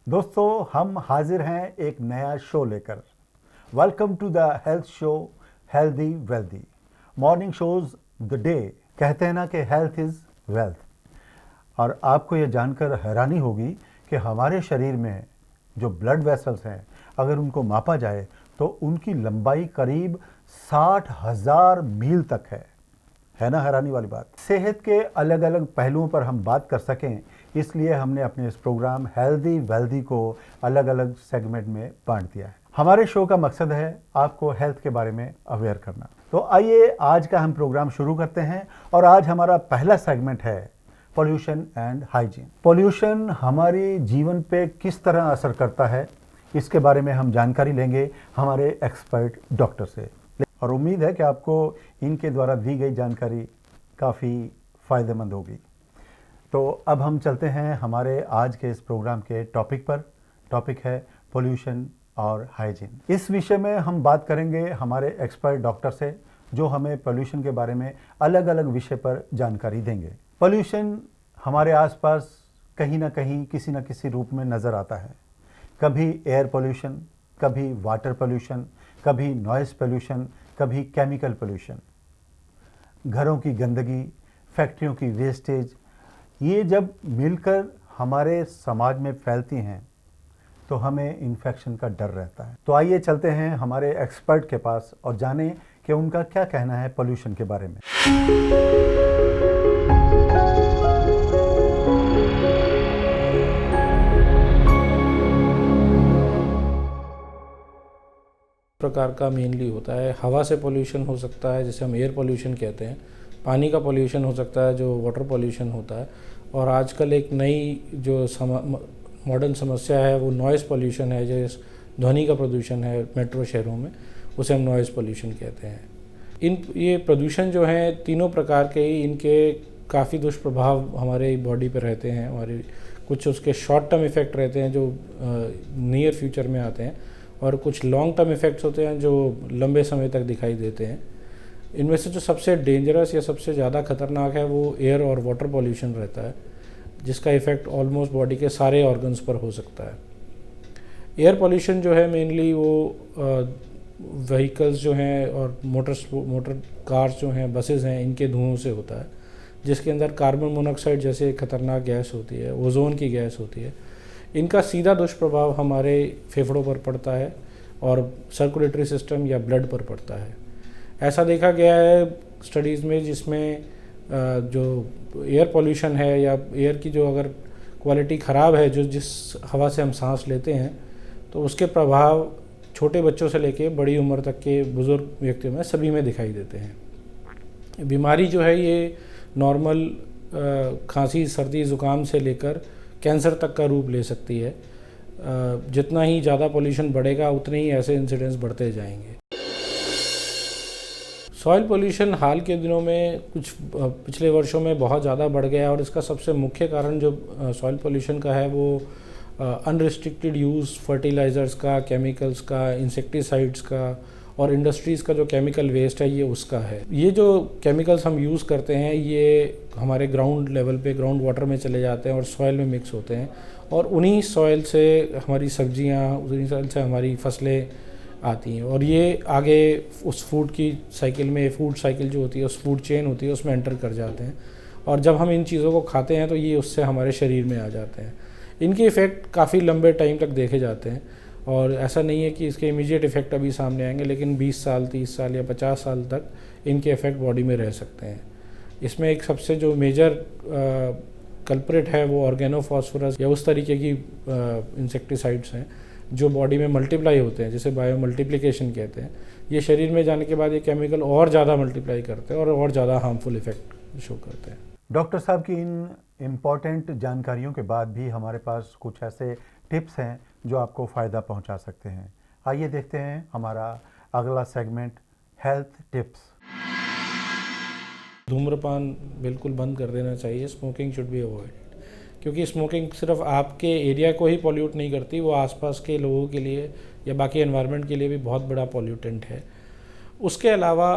दोस्तों, हम हाजिर हैं एक नया शो लेकर। Welcome to the health show healthy wealthy. Morning shows the day. कहते हैं ना कि हेल्थ इज़ वेल्थ। और आपको ये जानकर हैरानी होगी कि हमारे शरीर में जो ब्लड वेसल्स हैं, अगर उनको मापा जाए तो उनकी लंबाई करीब 60,000 मील तक है ना हैरानी वाली बात। सेहत के अलग अलग पहलुओं पर हम बात कर सकें, इसलिए हमने अपने इस प्रोग्राम हेल्दी वेल्दी को अलग अलग सेगमेंट में बांट दिया है। हमारे शो का मकसद है आपको हेल्थ के बारे में अवेयर करना। तो आइए आज का हम प्रोग्राम शुरू करते हैं। और आज हमारा पहला सेगमेंट है पोल्यूशन एंड हाइजीन। पोल्यूशन हमारे जीवन पे किस तरह असर करता है, इसके बारे में हम जानकारी लेंगे हमारे एक्सपर्ट डॉक्टर से। और उम्मीद है कि आपको इनके द्वारा दी गई जानकारी काफ़ी फ़ायदेमंद होगी। तो अब हम चलते हैं हमारे आज के इस प्रोग्राम के टॉपिक पर। टॉपिक है पोल्यूशन और हाइजीन। इस विषय में हम बात करेंगे हमारे एक्सपर्ट डॉक्टर से, जो हमें पोल्यूशन के बारे में अलग अलग विषय पर जानकारी देंगे। पोल्यूशन हमारे आसपास कहीं ना कहीं किसी न किसी रूप में नज़र आता है। कभी एयर पोल्यूशन, कभी वाटर पोल्यूशन, कभी नॉइस पोल्यूशन, कभी केमिकल पोल्यूशन। घरों की गंदगी, फैक्ट्रियों की वेस्टेज, ये जब मिलकर हमारे समाज में फैलती हैं तो हमें इन्फेक्शन का डर रहता है। तो आइए चलते हैं हमारे एक्सपर्ट के पास और जानें कि उनका क्या कहना है पोल्यूशन के बारे में। प्रकार का मेनली होता है। हवा से पोल्यूशन हो सकता है, जिसे हम एयर पोल्यूशन कहते हैं। पानी का पोल्यूशन हो सकता है, जो वाटर पोल्यूशन होता है। और आजकल एक नई जो मॉडर्न समस्या है वो नॉइज़ पोल्यूशन है, जो ध्वनि का प्रदूषण है मेट्रो शहरों में, उसे हम नॉइज़ पोल्यूशन कहते हैं। ये प्रदूषण जो हैं तीनों प्रकार के ही, इनके काफ़ी दुष्प्रभाव हमारे बॉडी पर रहते हैं। हमारे कुछ उसके शॉर्ट टर्म इफ़ेक्ट रहते हैं जो नियर फ्यूचर में आते हैं, और कुछ लॉन्ग टर्म इफ़ेक्ट्स होते हैं जो लंबे समय तक दिखाई देते हैं। इनमें से जो सबसे डेंजरस या सबसे ज़्यादा खतरनाक है वो एयर और वाटर पोल्यूशन रहता है, जिसका इफ़ेक्ट ऑलमोस्ट बॉडी के सारे ऑर्गन्स पर हो सकता है। एयर पोल्यूशन जो है मेनली वो व्हीकल्स जो हैं और मोटर कार्स जो हैं, बसेस हैं, इनके धुओं से होता है, जिसके अंदर कार्बन मोनोऑक्साइड जैसे खतरनाक गैस होती है, ओजोन की गैस होती है। इनका सीधा दुष्प्रभाव हमारे फेफड़ों पर पड़ता है और सर्कुलेटरी सिस्टम या ब्लड पर पड़ता है। ऐसा देखा गया है स्टडीज़ में, जिसमें जो एयर पोल्यूशन है या एयर की जो अगर क्वालिटी ख़राब है, जो जिस हवा से हम सांस लेते हैं, तो उसके प्रभाव छोटे बच्चों से लेके बड़ी उम्र तक के बुज़ुर्ग व्यक्तियों में सभी में दिखाई देते हैं। बीमारी जो है ये नॉर्मल खांसी, सर्दी, ज़ुकाम से लेकर कैंसर तक का रूप ले सकती है। जितना ही ज़्यादा पोल्यूशन बढ़ेगा उतने ही ऐसे इंसिडेंट्स बढ़ते जाएंगे। सॉइल पोल्यूशन हाल के दिनों में कुछ पिछले वर्षों में बहुत ज़्यादा बढ़ गया है, और इसका सबसे मुख्य कारण जो सॉइल पोल्यूशन का है वो अनरिस्ट्रिक्टेड यूज़ फर्टिलाइज़र्स का, केमिकल्स का, इंसेक्टिसाइड्स का और इंडस्ट्रीज़ का जो केमिकल वेस्ट है, ये उसका है। ये जो केमिकल्स हम यूज़ करते हैं ये हमारे ग्राउंड लेवल पे, ग्राउंड वाटर में चले जाते हैं और सॉइल में मिक्स होते हैं, और उन्हीं सॉइल से हमारी सब्जियां, उन्हीं सॉइल से हमारी फसलें आती हैं, और ये आगे उस फूड की साइकिल में, फूड साइकिल जो होती है, उस फूड चेन होती है, उसमें एंटर कर जाते हैं। और जब हम इन चीज़ों को खाते हैं तो ये उससे हमारे शरीर में आ जाते हैं। इनके इफ़ेक्ट काफ़ी लंबे टाइम तक देखे जाते हैं, और ऐसा नहीं है कि इसके इमीडिएट इफ़ेक्ट अभी सामने आएंगे, लेकिन 20 साल, 30 साल या 50 साल तक इनके इफ़ेक्ट बॉडी में रह सकते हैं। इसमें एक सबसे जो मेजर कल्प्रिट है वो ऑर्गेनोफॉस्फोरस या उस तरीके की इंसेक्टिसाइड्स हैं जो बॉडी में मल्टीप्लाई होते हैं, जिसे बायो मल्टीप्लिकेशन कहते हैं। ये शरीर में जाने के बाद ये केमिकल और ज़्यादा मल्टीप्लाई करते हैं और ज़्यादा हार्मफुल इफ़ेक्ट शो करते हैं। डॉक्टर साहब की इन इम्पॉर्टेंट जानकारियों के बाद भी हमारे पास कुछ ऐसे टिप्स हैं जो आपको फ़ायदा पहुंचा सकते हैं। आइए देखते हैं हमारा अगला सेगमेंट, हेल्थ टिप्स। धूम्रपान बिल्कुल बंद कर देना चाहिए। स्मोकिंग शुड बी अवॉइड, क्योंकि स्मोकिंग सिर्फ आपके एरिया को ही पॉल्यूट नहीं करती, वो आसपास के लोगों के लिए या बाकी एनवायरनमेंट के लिए भी बहुत बड़ा पॉल्यूटेंट है। उसके अलावा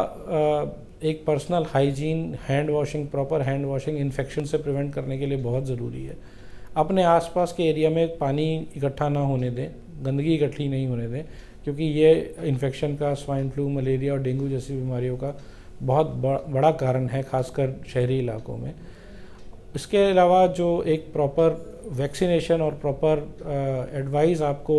एक personal hygiene, hand washing, proper hand washing infection से प्रिवेंट करने के लिए बहुत ज़रूरी है। अपने आसपास के एरिया में पानी इकट्ठा ना होने दें, गंदगी इकट्ठी नहीं होने दें, क्योंकि ये इन्फेक्शन का, स्वाइन फ्लू, मलेरिया और डेंगू जैसी बीमारियों का बहुत बड़ा कारण है, खासकर शहरी इलाकों में। इसके अलावा जो एक प्रॉपर वैक्सीनेशन और प्रॉपर एडवाइस आपको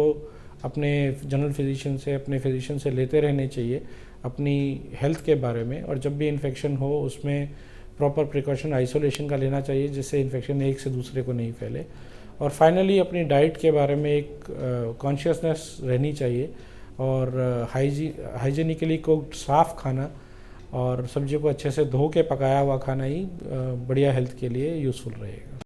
अपने जनरल फिजिशियन से, अपने फिजिशियन से लेते रहने चाहिए अपनी हेल्थ के बारे में, और जब भी इन्फेक्शन हो उसमें प्रॉपर प्रिकॉशन आइसोलेशन का लेना चाहिए, जिससे इन्फेक्शन एक से दूसरे को नहीं फैले। और फाइनली अपनी डाइट के बारे में एक कॉन्शियसनेस रहनी चाहिए, और हाइजीनिकली कुक्ड साफ़ खाना और सब्जियों को अच्छे से धो के पकाया हुआ खाना ही बढ़िया हेल्थ के लिए यूज़फुल रहेगा।